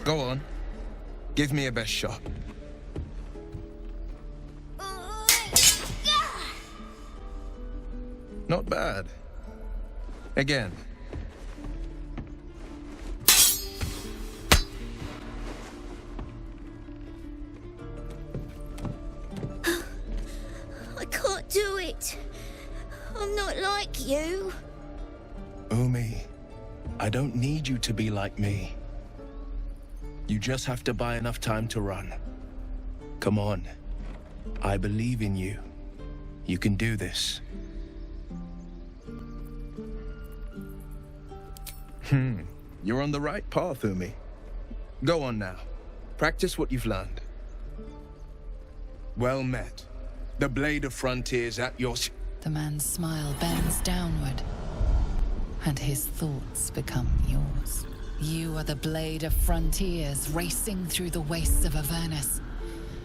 Go on. Give me your best shot. Not bad. Again. I can't do it. I'm not like you. Umi, I don't need you to be like me. You just have to buy enough time to run. Come on. I believe in you. You can do this. You're on the right path, Umi. Go on now. Practice what you've learned. Well met. The blade of frontiers at your... The man's smile bends downward, and his thoughts become yours. You are the blade of frontiers racing through the wastes of Avernus.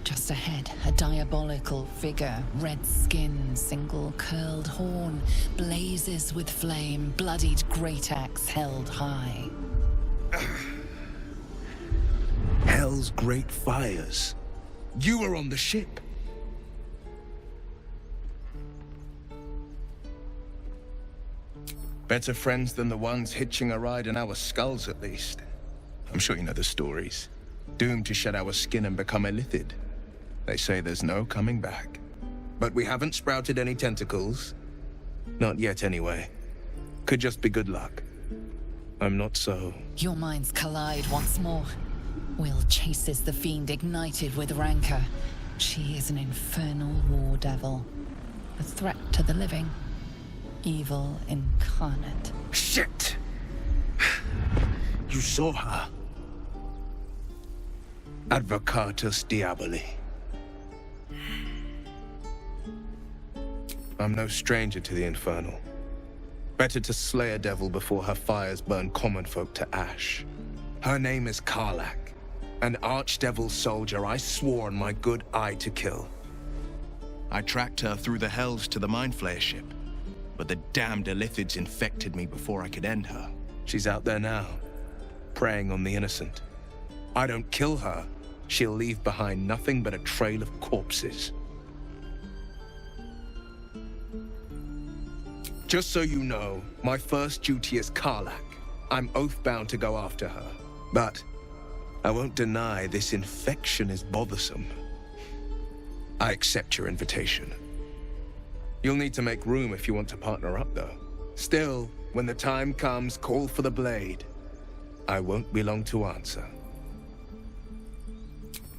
Just ahead, a diabolical figure, red skin, single curled horn, blazes with flame, bloodied great axe held high. Hell's great fires. You were on the ship. Better friends than the ones hitching a ride in our skulls, at least. I'm sure you know the stories. Doomed to shed our skin and become illithid. They say there's no coming back. But we haven't sprouted any tentacles. Not yet, anyway. Could just be good luck. I'm not so... Your minds collide once more. Wyll chases the fiend ignited with rancor. She is an infernal war devil. A threat to the living. Evil incarnate. Shit! You saw her. Advocatus Diaboli. I'm no stranger to the infernal. Better to slay a devil before her fires burn common folk to ash. Her name is Karlach, an archdevil soldier I swore on my good eye to kill. I tracked her through the hells to the Mind Flayer ship, but the damned illithids infected me before I could end her. She's out there now, preying on the innocent. I don't kill her, she'll leave behind nothing but a trail of corpses. Just so you know, my first duty is Karlach. I'm oath-bound to go after her. But I won't deny this infection is bothersome. I accept your invitation. You'll need to make room if you want to partner up, though. Still, when the time comes, call for the blade. I won't be long to answer.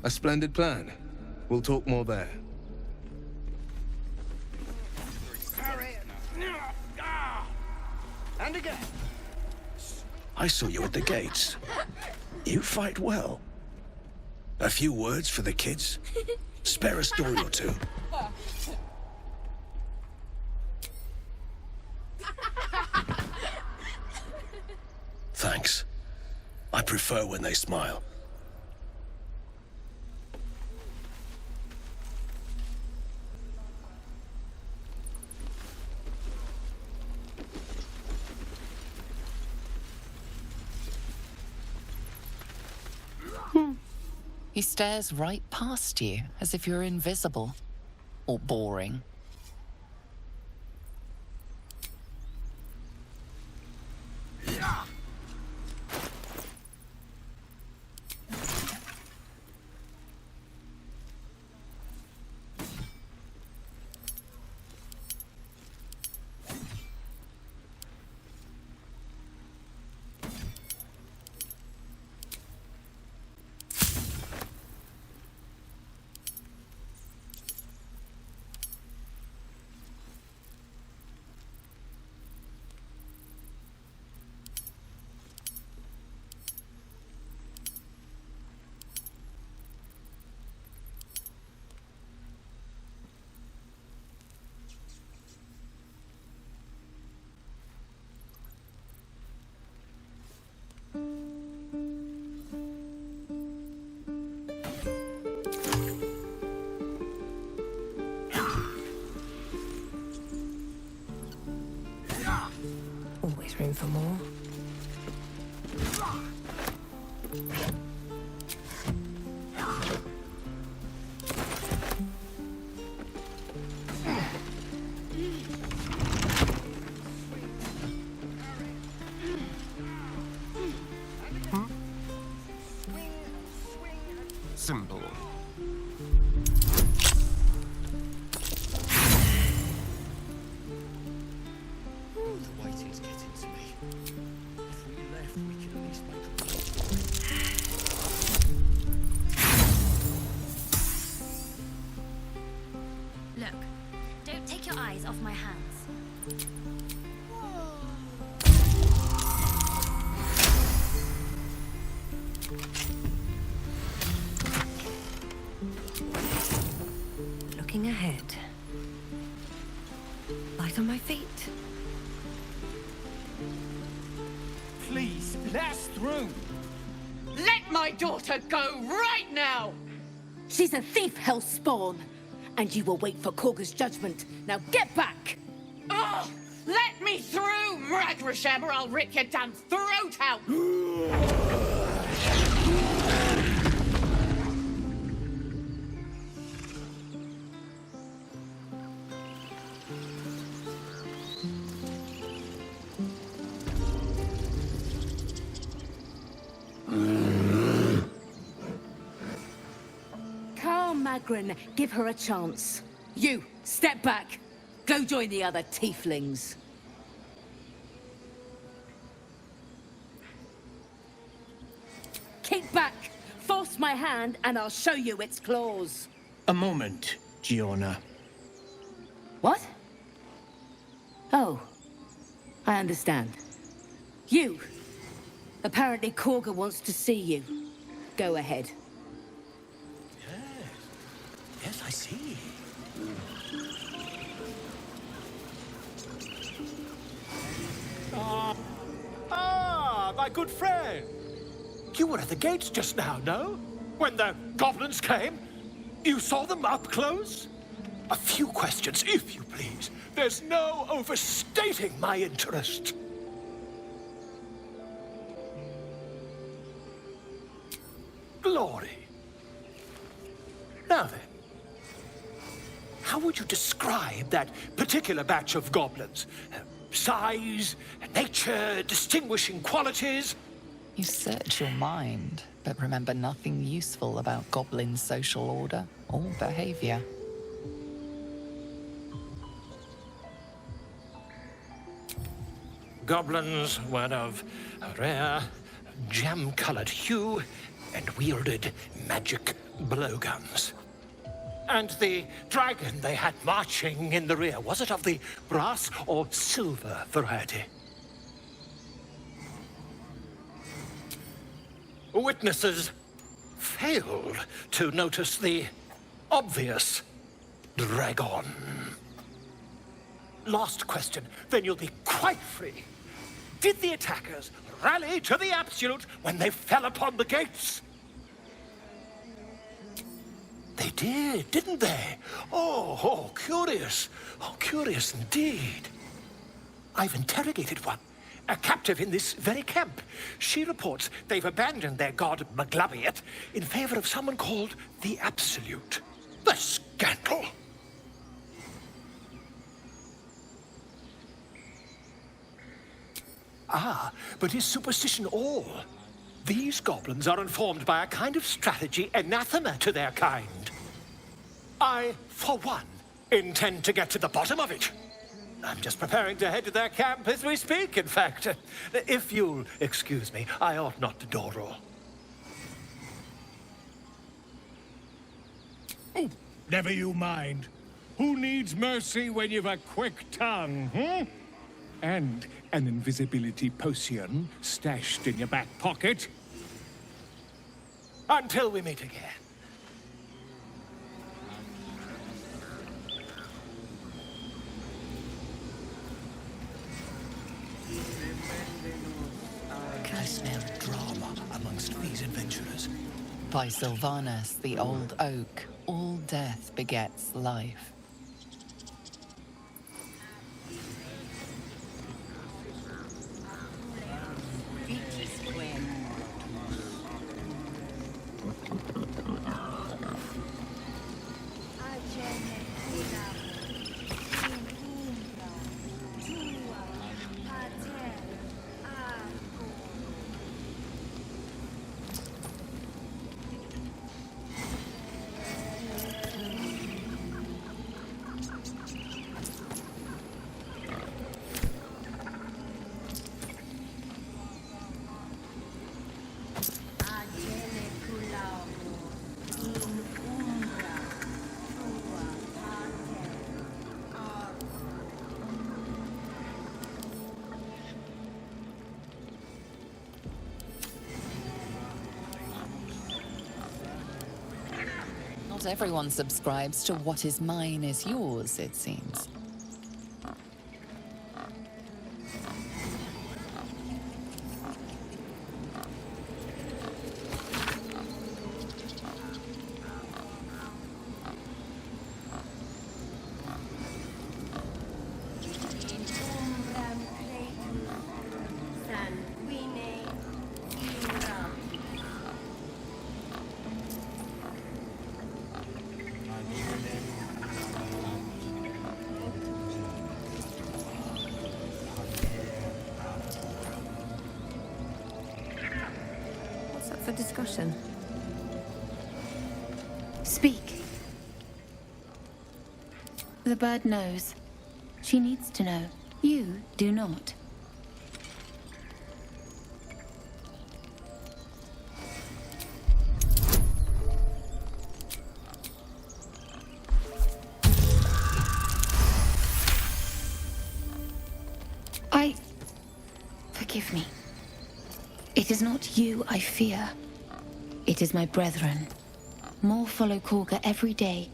A splendid plan. We'll talk more there. And again. I saw you at the gates. You fight well. A few words for the kids? Spare a story or two. Thanks. I prefer when they smile. He stares right past you, as if you're invisible. Or boring. Symbol. The waiting's getting to me. If we left, we could at least make a... Look, don't take your eyes off my hands. Looking ahead. Light on my feet. Please, let us through! Let my daughter go right now! She's a thief, hellspawn. And you will wait for Kagha's judgment. Now get back! Oh, let me through, Mragrasham, or I'll rip your damn throat out! Magrin, give her a chance. You, step back. Go join the other tieflings. Kick back. Force my hand and I'll show you its claws. A moment, Giona. What? Oh, I understand. You. Apparently Kagha wants to see you. Go ahead. Yes, I see. My good friend. You were at the gates just now, no? When the goblins came? You saw them up close? A few questions, if you please. There's no overstating my interest. Glory. Now then. How would you describe that particular batch of goblins? Size, nature, distinguishing qualities? You search your mind, but remember nothing useful about goblin social order or behavior. Goblins were of a rare, jam-colored hue and wielded magic blowguns. And the dragon they had marching in the rear, was it of the brass or silver variety? Witnesses failed to notice the obvious dragon. Last question, then you'll be quite free. Did the attackers rally to the absolute when they fell upon the gates? They did, didn't they? Oh, curious. Oh, curious indeed. I've interrogated one, a captive in this very camp. She reports they've abandoned their god Maglabiet in favor of someone called the Absolute. The scandal! Ah, but is superstition all? These goblins are informed by a kind of strategy anathema to their kind. I, for one, intend to get to the bottom of it. I'm just preparing to head to their camp as we speak, in fact. If you'll excuse me, I ought not to dawdle. Oh, never you mind. Who needs mercy when you've a quick tongue, hmm? And an invisibility potion stashed in your back pocket. Until we meet again. I smell drama amongst these adventurers. By Sylvanus, the old oak, all death begets life. Not everyone subscribes to what is mine is yours, it seems. For discussion. Speak. The bird knows. She needs to know. You do not. Forgive me. It is not you I fear. It is my brethren. More follow Kagha every day.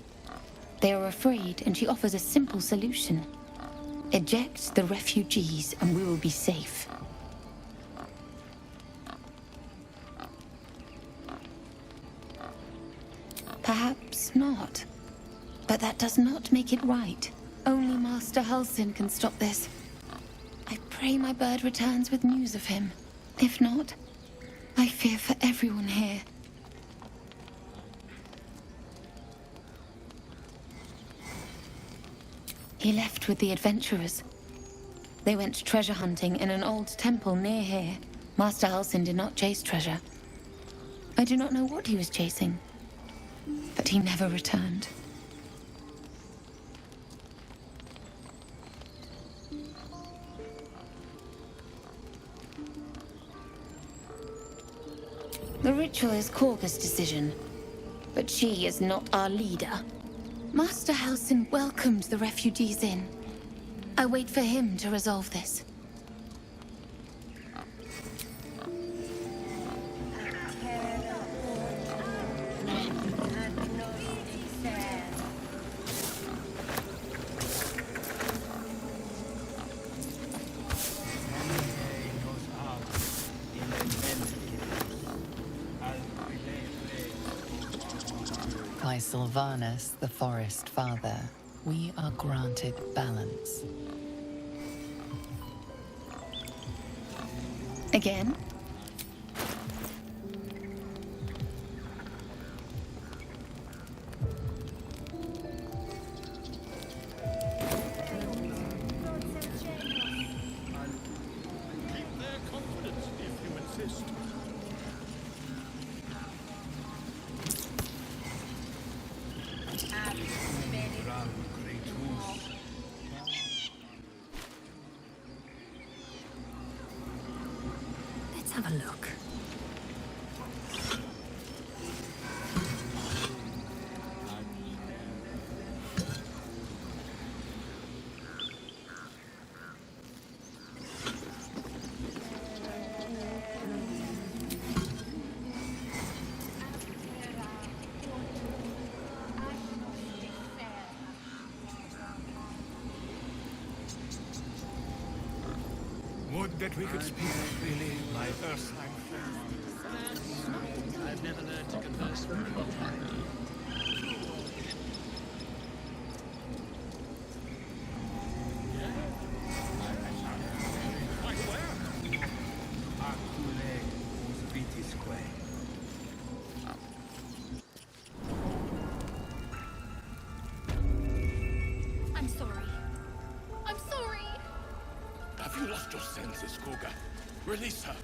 They are afraid, and she offers a simple solution. Eject the refugees, and we will be safe. Perhaps not. But that does not make it right. Only Master Halsin can stop this. I pray my bird returns with news of him. If not, I fear for everyone here. He left with the adventurers. They went treasure hunting in an old temple near here. Master Halsin did not chase treasure. I do not know what he was chasing, but he never returned. The ritual is Kagha's decision, but she is not our leader. Master Halsin welcomed the refugees in. I wait for him to resolve this. By Sylvanus, the Forest Father, we are granted balance. Again? Let's have a look. Would that we could speak freely, my Earthling friend. I've never learned to converse with I'm sorry. I'm sorry. Have you lost your senses, Kagha? Release her.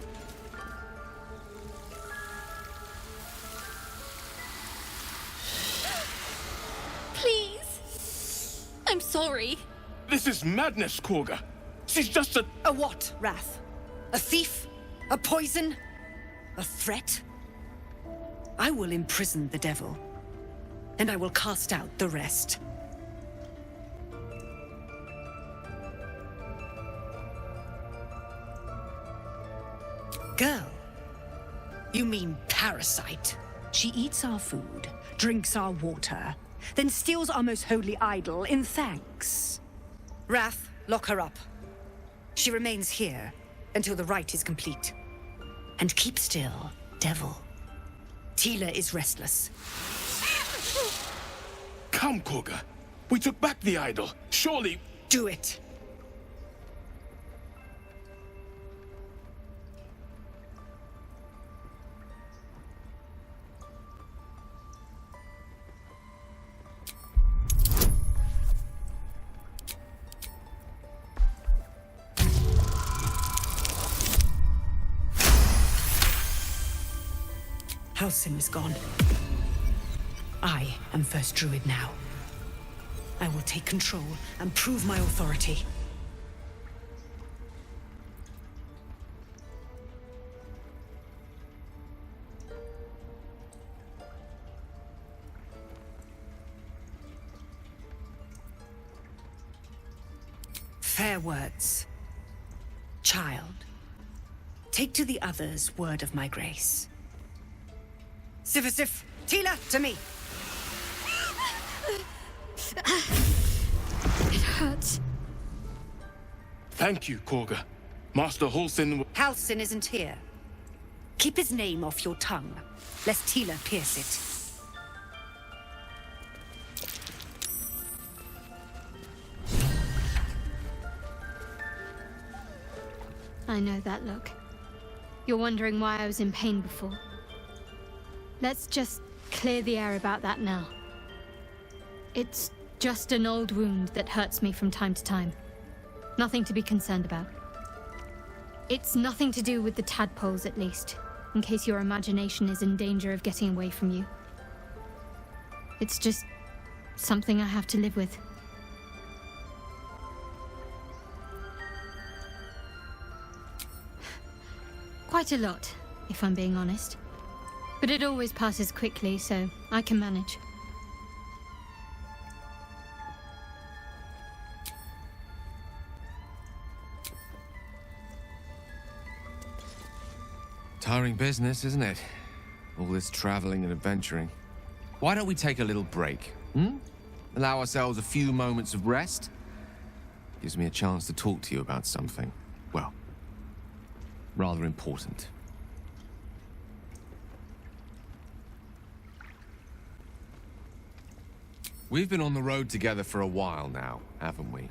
Please. I'm sorry. This is madness, Kagha. She's just a... A what, Rath? A thief? A poison? A threat? I will imprison the devil, and I will cast out the rest. Girl? You mean parasite? She eats our food, drinks our water, then steals our most holy idol in thanks. Rath, lock her up. She remains here until the rite is complete. And keep still, devil. Tila is restless. Come, Kagha. We took back the idol. Surely... Do it. Halsin is gone. I am first druid now. I will take control and prove my authority. Fair words. Child, take to the others word of my grace. Sif, Tila, to me! It hurts. Thank you, Kagha. Master Halsin... Halsin isn't here. Keep his name off your tongue, lest Tila pierce it. I know that look. You're wondering why I was in pain before. Let's just clear the air about that now. It's just an old wound that hurts me from time to time. Nothing to be concerned about. It's nothing to do with the tadpoles, at least, in case your imagination is in danger of getting away from you. It's just something I have to live with. Quite a lot, if I'm being honest. But it always passes quickly, so I can manage. Tiring business, isn't it? All this traveling and adventuring. Why don't we take a little break, Allow ourselves a few moments of rest? Gives me a chance to talk to you about something, well, rather important. We've been on the road together for a while now, haven't we?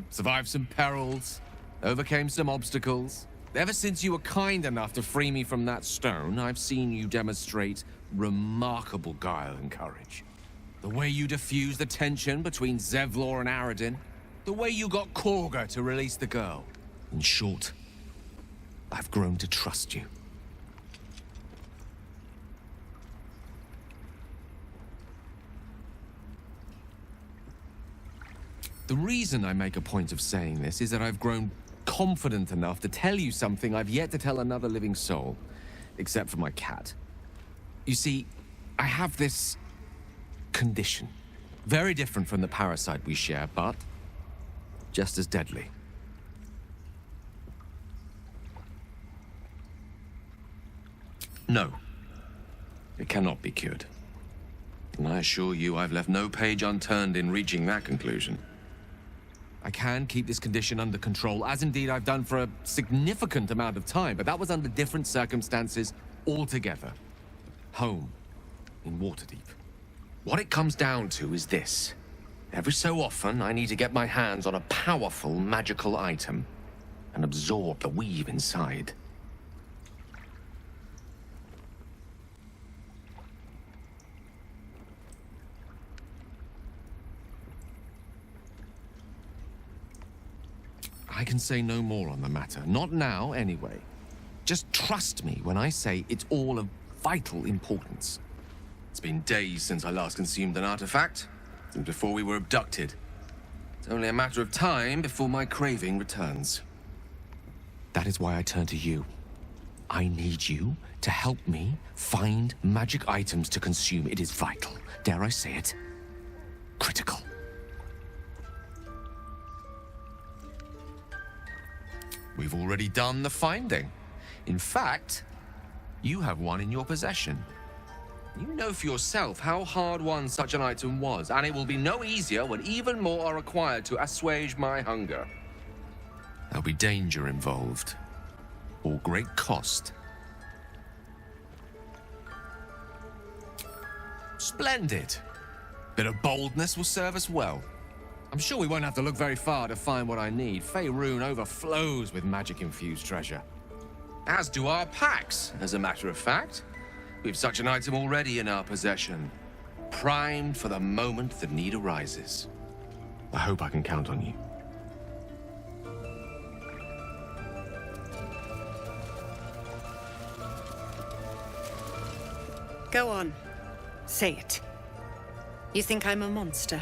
Survived some perils, overcame some obstacles. Ever since you were kind enough to free me from that stone, I've seen you demonstrate remarkable guile and courage. The way you diffused the tension between Zevlor and Aradin. The way you got Kagha to release the girl. In short, I've grown to trust you. The reason I make a point of saying this is that I've grown confident enough to tell you something I've yet to tell another living soul, except for my cat. You see, I have this condition. Very different from the parasite we share, but just as deadly. No, it cannot be cured. And I assure you I've left no page unturned in reaching that conclusion. I can keep this condition under control, as indeed I've done for a significant amount of time, but that was under different circumstances altogether. Home, in Waterdeep. What it comes down to is this. Every so often, I need to get my hands on a powerful magical item and absorb the weave inside. I can say no more on the matter. Not now, anyway. Just trust me when I say it's all of vital importance. It's been days since I last consumed an artifact, since before we were abducted. It's only a matter of time before my craving returns. That is why I turn to you. I need you to help me find magic items to consume. It is vital. Dare I say it? Critical. We've already done the finding. In fact, you have one in your possession. You know for yourself how hard-won such an item was, and it will be no easier when even more are required to assuage my hunger. There'll be danger involved, or great cost. Splendid. Bit of boldness will serve us well. I'm sure we won't have to look very far to find what I need. Faerun overflows with magic-infused treasure. As do our packs, as a matter of fact. We've such an item already in our possession, primed for the moment the need arises. I hope I can count on you. Go on. Say it. You think I'm a monster?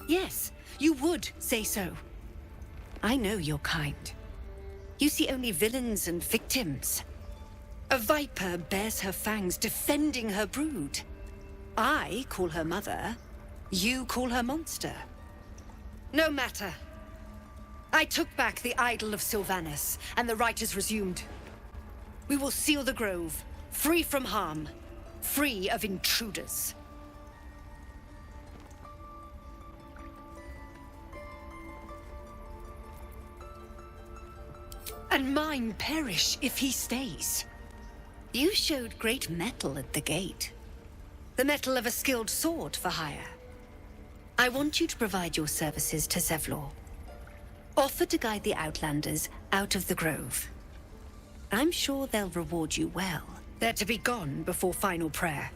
Yes, you would say so. I know your kind. You see only villains and victims. A viper bears her fangs defending her brood. I call her mother. You call her monster. No matter. I took back the idol of Sylvanas, and the rite is resumed. We will seal the grove, free from harm, free of intruders. And mine perish if he stays. You showed great mettle at the gate. The mettle of a skilled sword for hire. I want you to provide your services to Zevlor. Offer to guide the Outlanders out of the grove. I'm sure they'll reward you well. They're to be gone before final prayer.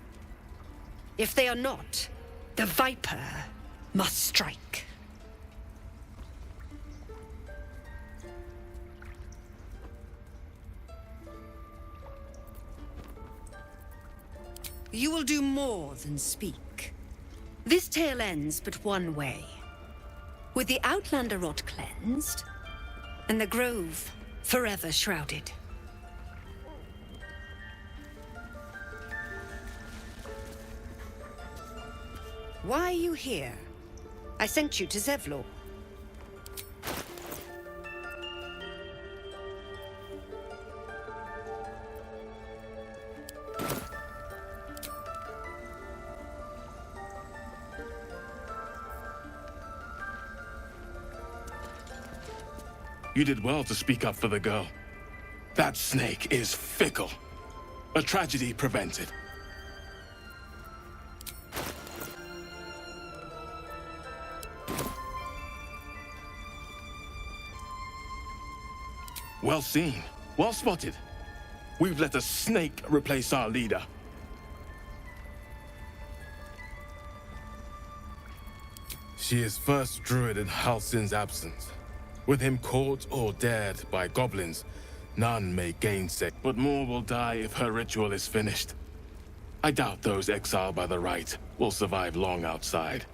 If they are not, the Viper must strike. You will do more than speak. This tale ends but one way. With the Outlander rot cleansed, and the grove forever shrouded. Why are you here? I sent you to Zevlor. You did well to speak up for the girl. That snake is fickle. A tragedy prevented. Well seen. Well spotted. We've let a snake replace our leader. She is first druid in Halsin's absence. With him caught or dared by goblins, none may gainsay, but more will die if her ritual is finished. I doubt those exiled by the rite will survive long outside.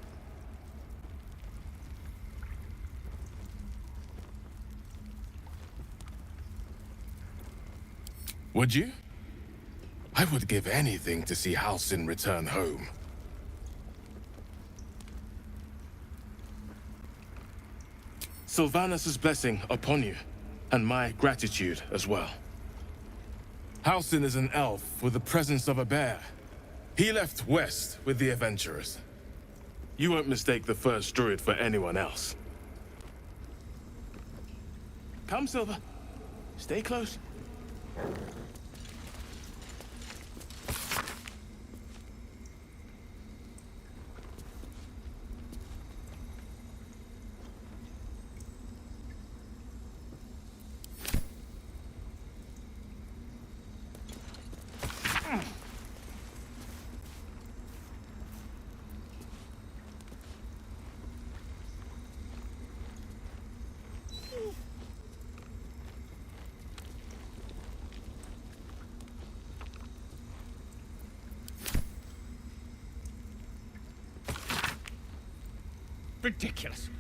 Would you? I would give anything to see Halsin return home. Sylvanas' blessing upon you, and my gratitude as well. Halsin is an elf with the presence of a bear. He left west with the adventurers. You won't mistake the first druid for anyone else. Come, Silver. Stay close. Ridiculous.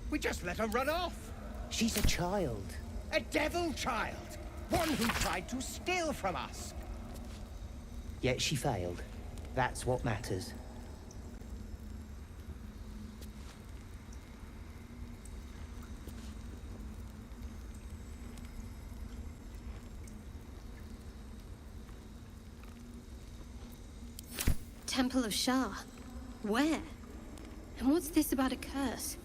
We just let her run off. She's a child. A devil child. One who tried to steal from us. Yet she failed. That's what matters. Temple of Shah. Where? And what's this about a curse?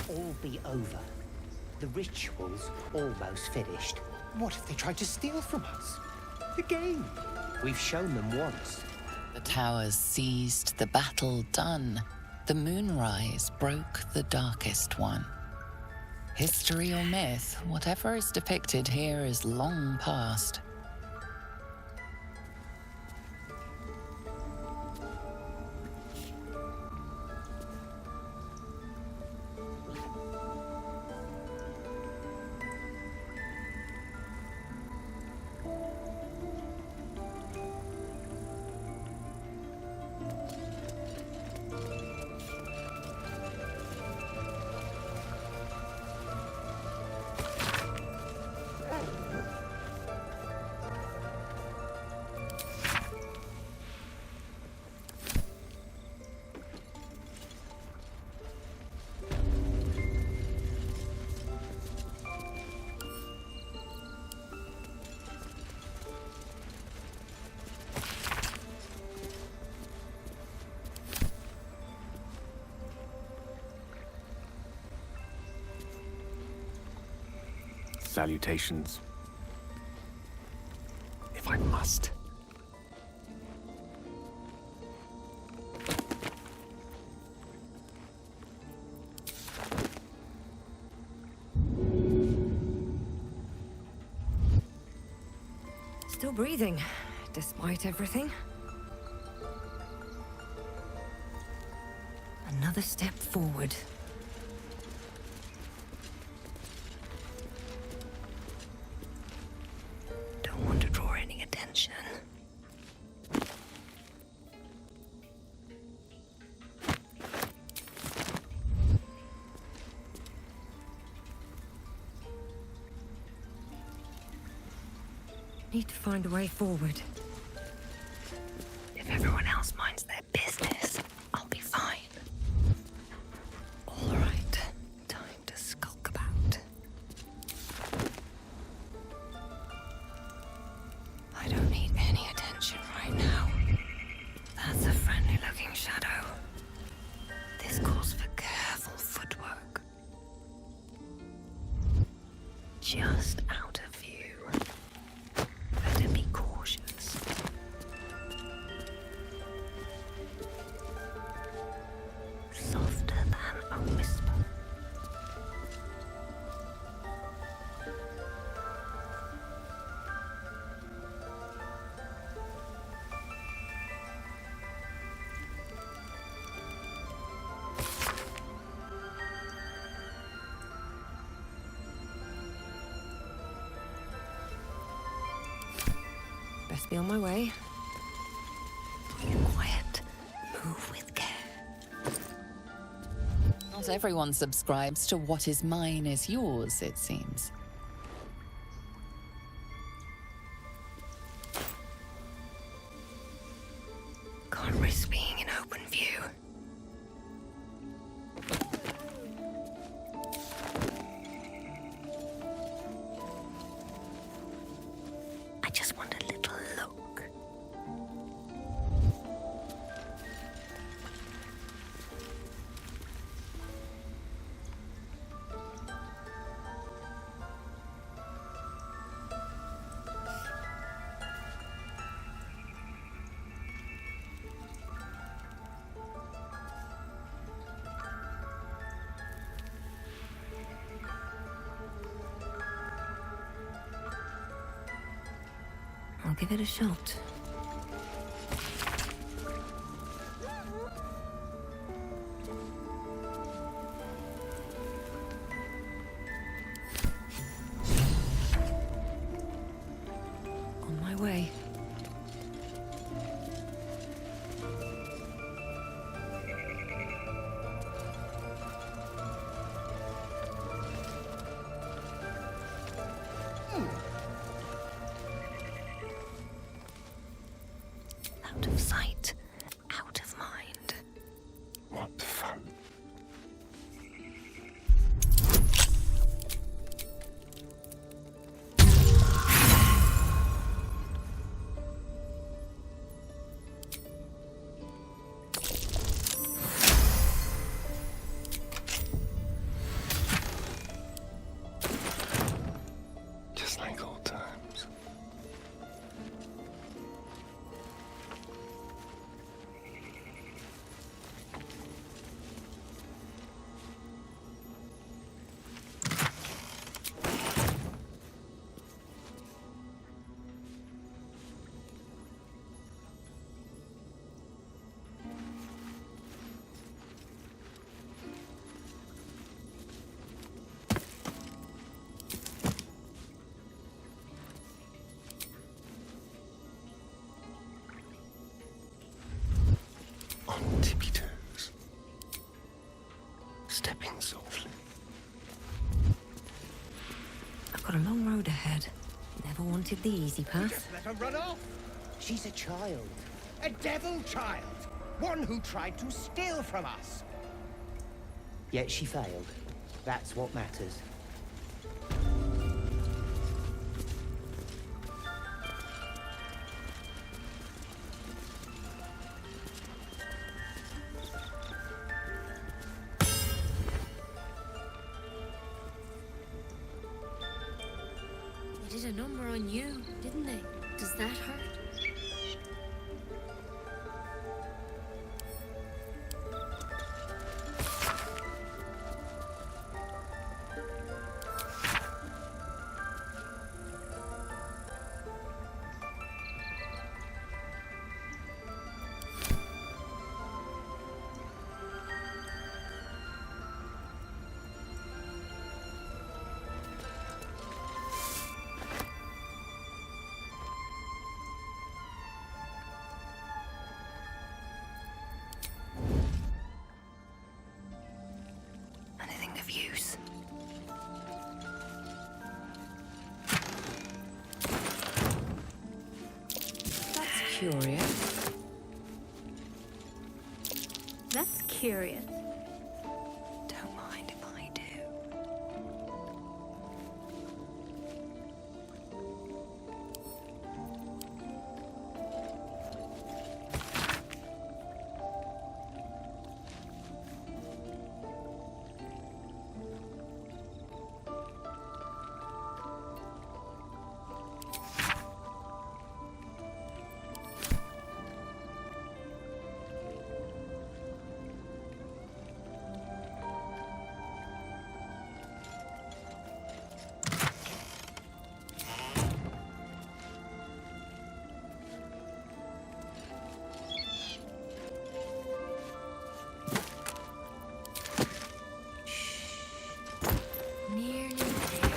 All be over. The ritual's almost finished. What if they tried to steal from us? Again? We've shown them once. The towers seized, the battle done. The moonrise broke the darkest one. History or myth, whatever is depicted here is long past. Salutations. If I must. Still breathing, despite everything. Another step forward. Need to find a way forward. If everyone else minds their business, I'll be fine. All right, time to skulk about. I don't need any attention right now. That's a friendly-looking shadow. This calls for careful footwork. Just out of view. Better be cautious. Softer than a whisper. Best be on my way. Breathe quiet. Move with care. Not everyone subscribes to what is mine is yours, it seems. Can't risk being in open view. I just want a little look. I'll give it a shot. On my way. Out of sight, out of mind. What fun. Just like old times. On tippy toes, stepping softly. I've got a long road ahead. Never wanted the easy path. Just let her run off. She's a child. A devil child. One who tried to steal from us. Yet she failed. That's what matters. They did a number on you, didn't they? Does that hurt? Anything of use? That's curious. That's curious. Don't mind if I do. Nearly there.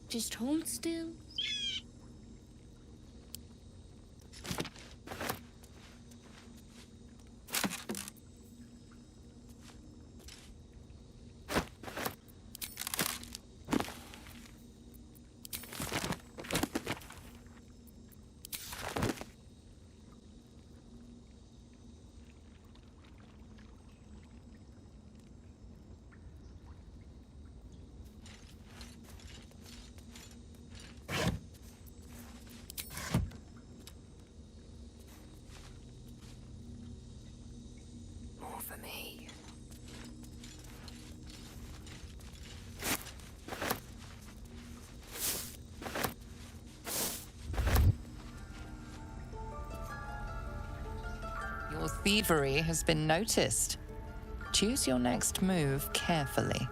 Just hold still. Your thievery has been noticed. Choose your next move carefully.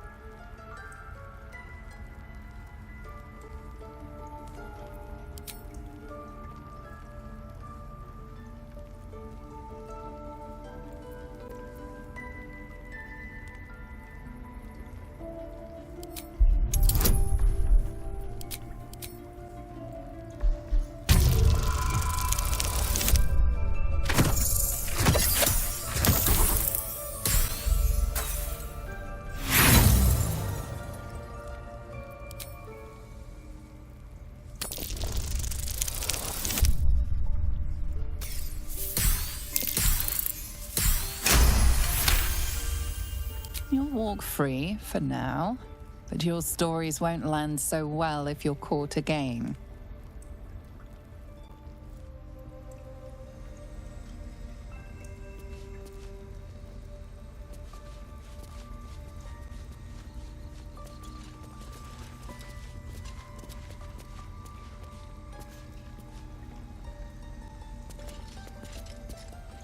You'll walk free for now, but your stories won't land so well if you're caught again.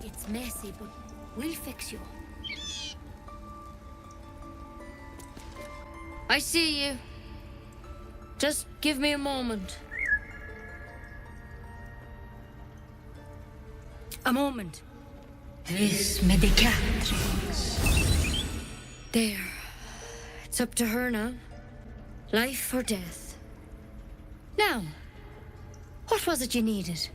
It's messy, but we'll fix you. I see you. Just give me a moment. A moment. Vis medicatrix. There. It's up to her now. Life or death. Now, what was it you needed?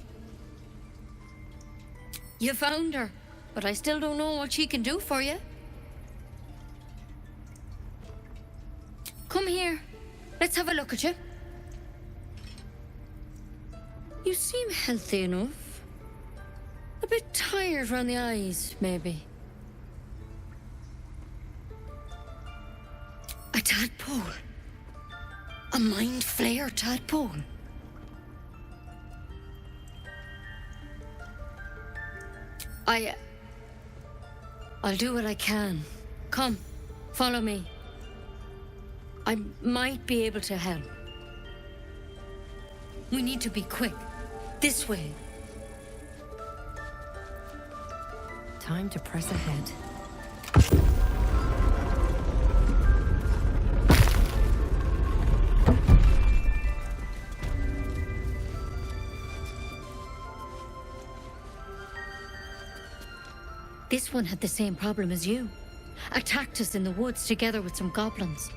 You found her, but I still don't know what she can do for you. Come here. Let's have a look at you. You seem healthy enough. A bit tired around the eyes, maybe. A tadpole. A mind flayer tadpole. I'll do what I can. Come, follow me. I might be able to help. We need to be quick. This way. Time to press ahead. This one had the same problem as you. Attacked us in the woods together with some goblins.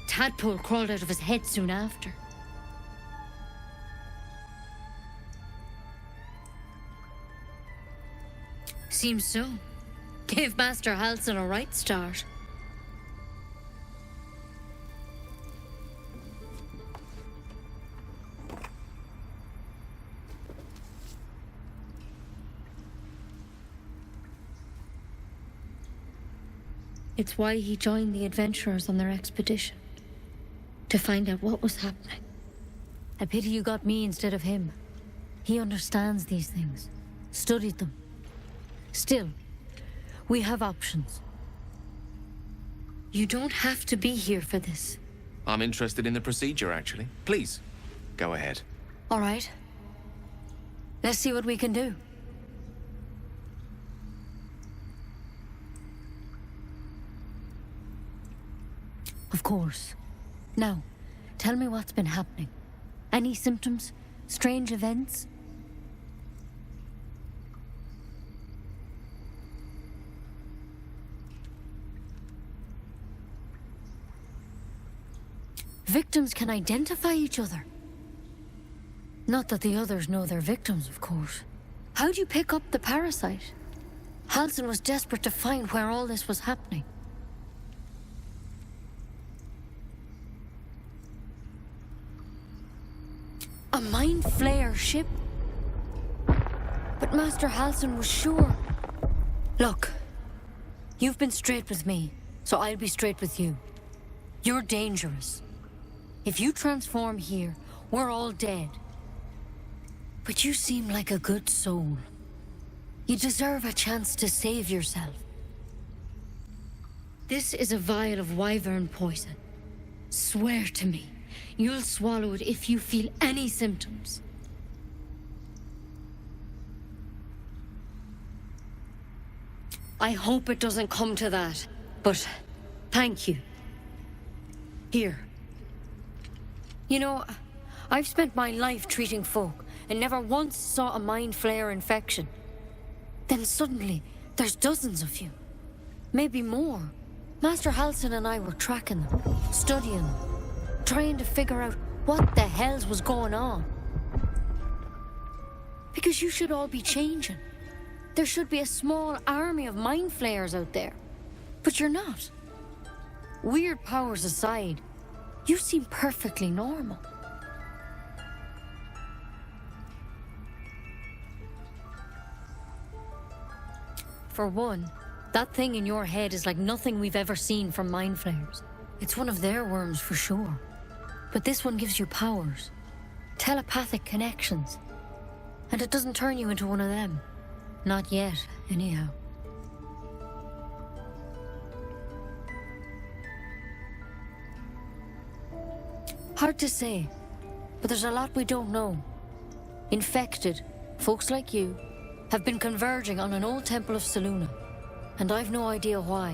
Tadpole crawled out of his head soon after. Seems so. Gave Master Halsin a right start. It's why he joined the adventurers on their expedition. To find out what was happening. A pity you got me instead of him. He understands these things. Studied them. Still, we have options. You don't have to be here for this. I'm interested in the procedure, actually. Please, go ahead. All right. Let's see what we can do. Of course. Now, tell me what's been happening. Any symptoms? Strange events? Victims can identify each other. Not that the others know they're victims, of course. How'd you pick up the parasite? Halsin was desperate to find where all this was happening. A mind flayer ship? But Master Halsin was sure. Look, you've been straight with me, so I'll be straight with you. You're dangerous. If you transform here, we're all dead. But you seem like a good soul. You deserve a chance to save yourself. This is a vial of wyvern poison. Swear to me, you'll swallow it if you feel any symptoms. I hope it doesn't come to that. But thank you. Here. You know, I've spent my life treating folk and never once saw a mind flayer infection. Then suddenly, there's dozens of you. Maybe more. Master Halsin and I were tracking them, studying them, trying to figure out what the hells was going on. Because you should all be changing. There should be a small army of mind flayers out there. But you're not. Weird powers aside, you seem perfectly normal. For one, that thing in your head is like nothing we've ever seen from mind flayers. It's one of their worms for sure. But this one gives you powers. Telepathic connections. And it doesn't turn you into one of them. Not yet, anyhow. Hard to say, but there's a lot we don't know. Infected, folks like you, have been converging on an old temple of Selûne, and I've no idea why.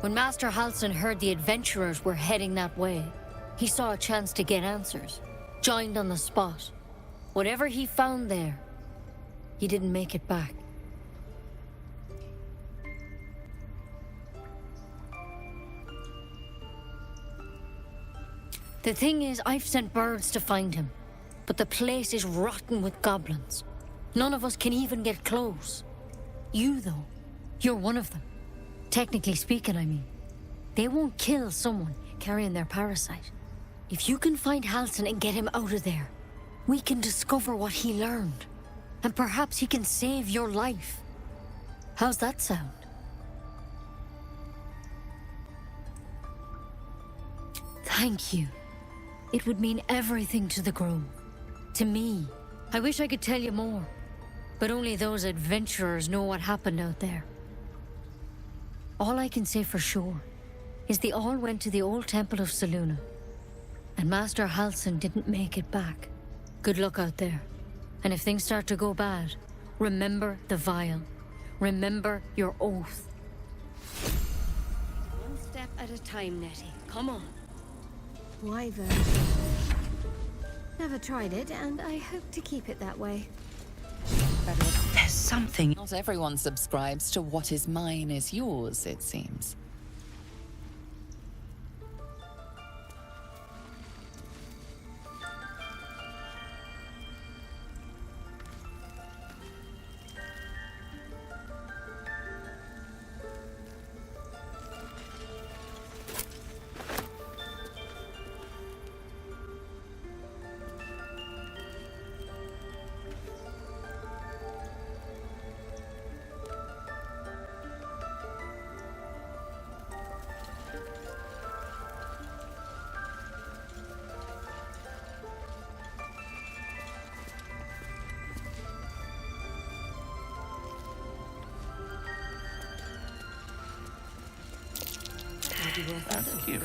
When Master Halsin heard the adventurers were heading that way, he saw a chance to get answers, joined on the spot. Whatever he found there, he didn't make it back. The thing is, I've sent birds to find him, but the place is rotten with goblins. None of us can even get close. You, though, you're one of them. Technically speaking, I mean. They won't kill someone carrying their parasite. If you can find Halsin and get him out of there, we can discover what he learned. And perhaps he can save your life. How's that sound? Thank you. It would mean everything to the Grove. To me. I wish I could tell you more. But only those adventurers know what happened out there. All I can say for sure is they all went to the old temple of Selûne. And Master Halsin didn't make it back. Good luck out there. And if things start to go bad, remember the vial. Remember your oath. One step at a time, Nettie. Come on. Wyvern. Never tried it, and I hope to keep it that way. There's something. Not everyone subscribes to what is mine is yours, it seems. Thank you.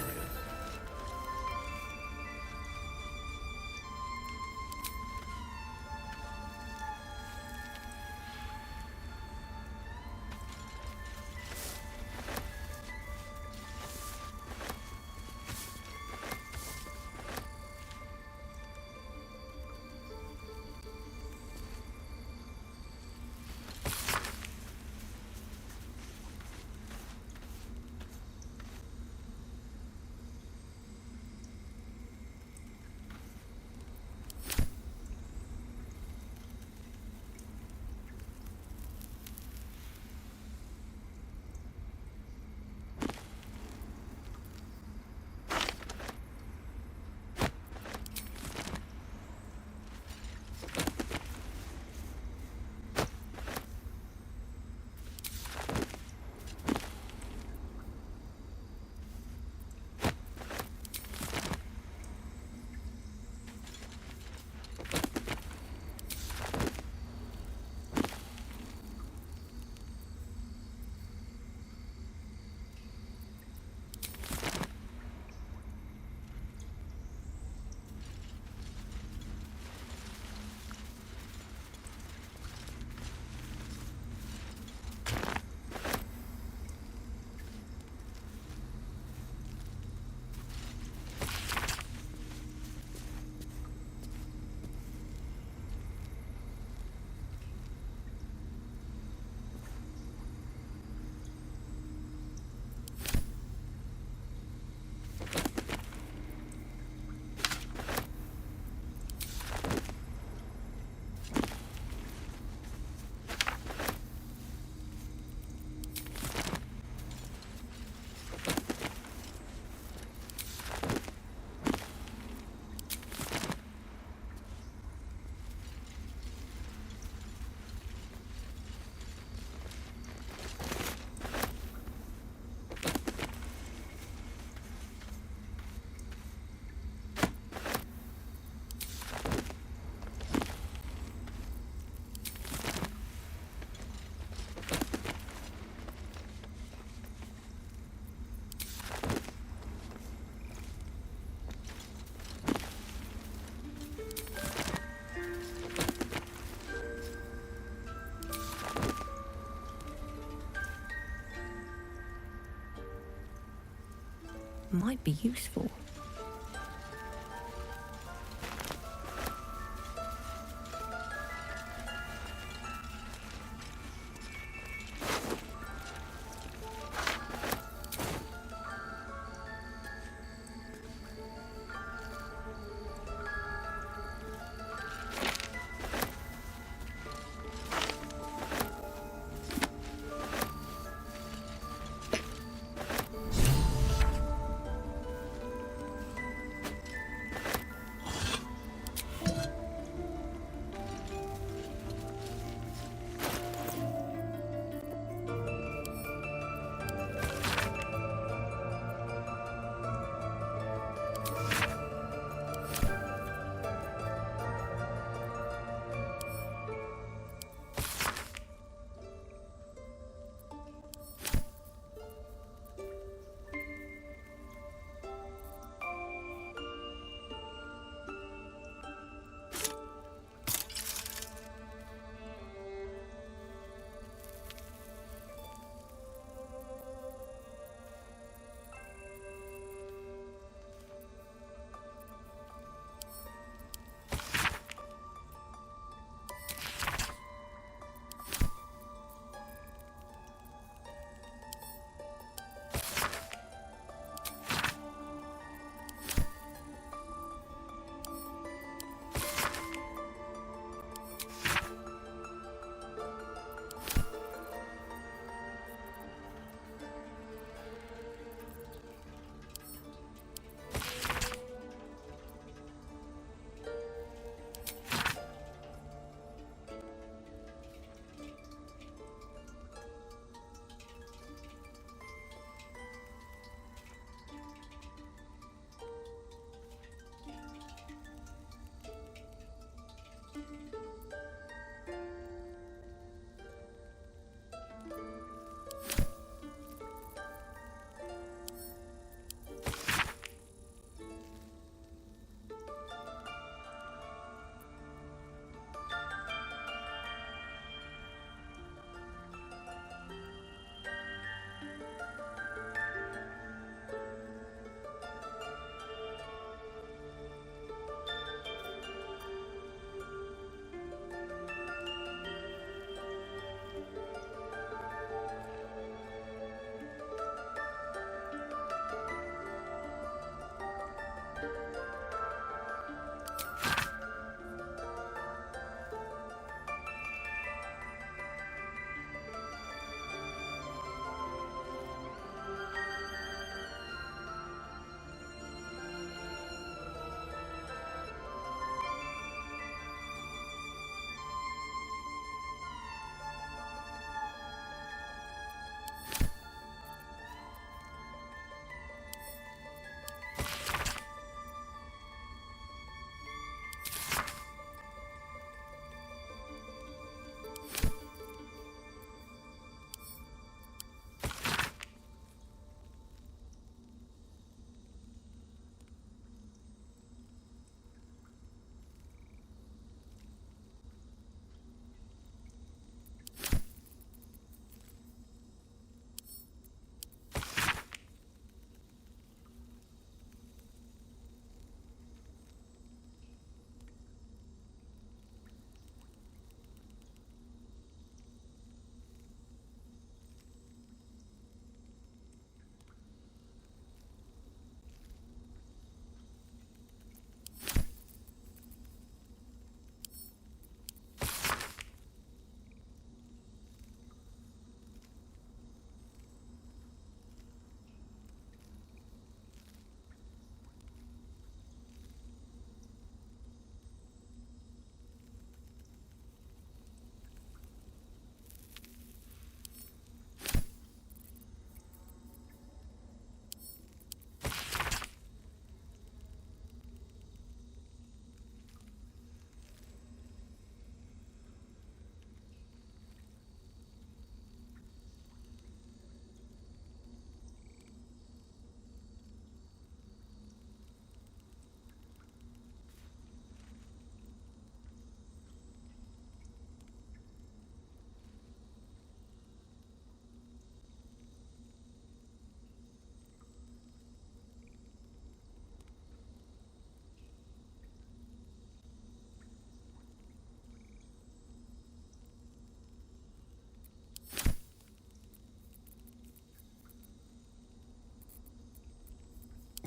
might be useful.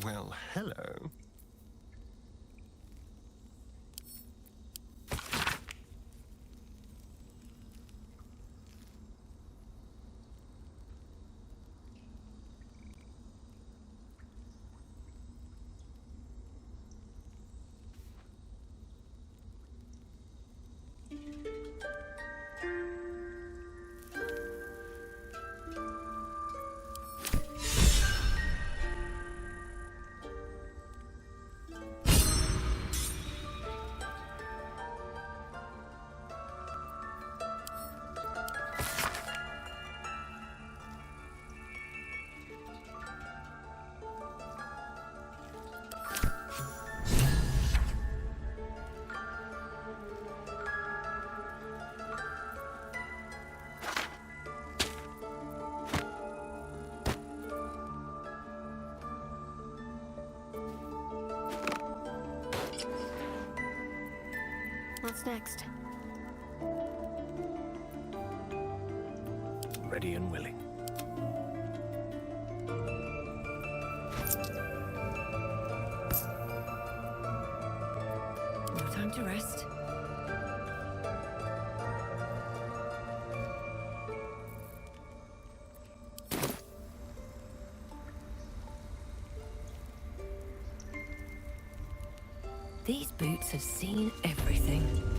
Well, hello. What's next? Ready and willing. No time to rest. These boots have seen everything.